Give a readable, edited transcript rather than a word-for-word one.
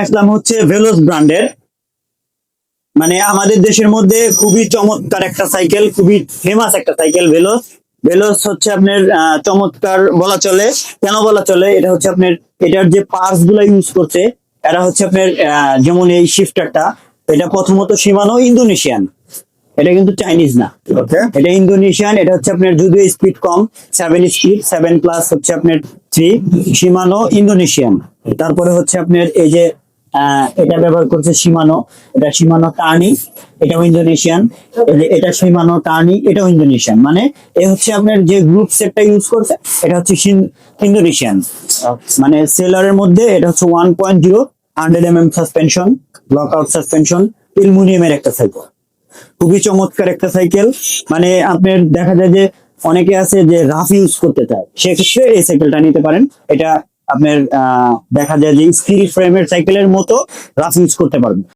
আসলাম হচ্ছে ভেলোস ব্র্যান্ডের, মানে আমাদের দেশের মধ্যে খুবই চমৎকার একটা সাইকেল, খুবই ফেমাস একটা সাইকেল ভেলোস। ভেলোস হচ্ছে আপনার চমৎকার বলা চলে। কেন বলা চলে? এটা হচ্ছে আপনার, এটার যে পার্টস গুলা ইউজ করছে, এটা হচ্ছে আপনার যেমন এই শিফটারটা, এটা প্রথমত শিমানো ইন্দোনেশিয়ান, এটা কিন্তু চাইনিজ না। ওকে। এটা ইন্দোনেশিয়ান। এটা হচ্ছে আপনার যদিও স্পিড কম, 7 স্পিড, 7+ হচ্ছে আপনার 3, শিমানো ইন্দোনেশিয়ান। তারপরে হচ্ছে আপনার এই যে এটা ব্যবহার করছে শিমানো, এটা শিমানো টার্নি, এটাও ইন্দোনেশিয়ান। এটা শিমানো টার্নি, এটাও ইন্দোনেশিয়ান। মানে এ হচ্ছে আপনার যে গ্রুপ সেটটা ইউজ করছে, এটা হচ্ছে ইন্দোনেশিয়ান। মানে সেলারের মধ্যে এটা হচ্ছে 1.0 100 mm suspension, lock out suspension, অ্যালুমিনিয়ামের একটা সাইকেল। খুবই চমৎকার একটা সাইকেল। মানে আপনার দেখা যায় যে অনেকে আছে যে রাফ ইউজ করতে চায়, সেক্ষেত্রে এই সাইকেলটা নিতে পারেন। এটা আপনার দেখা যায় যে স্টিল ফ্রেমের সাইকেলের মতো রাফ ইউজ করতে পারবেন।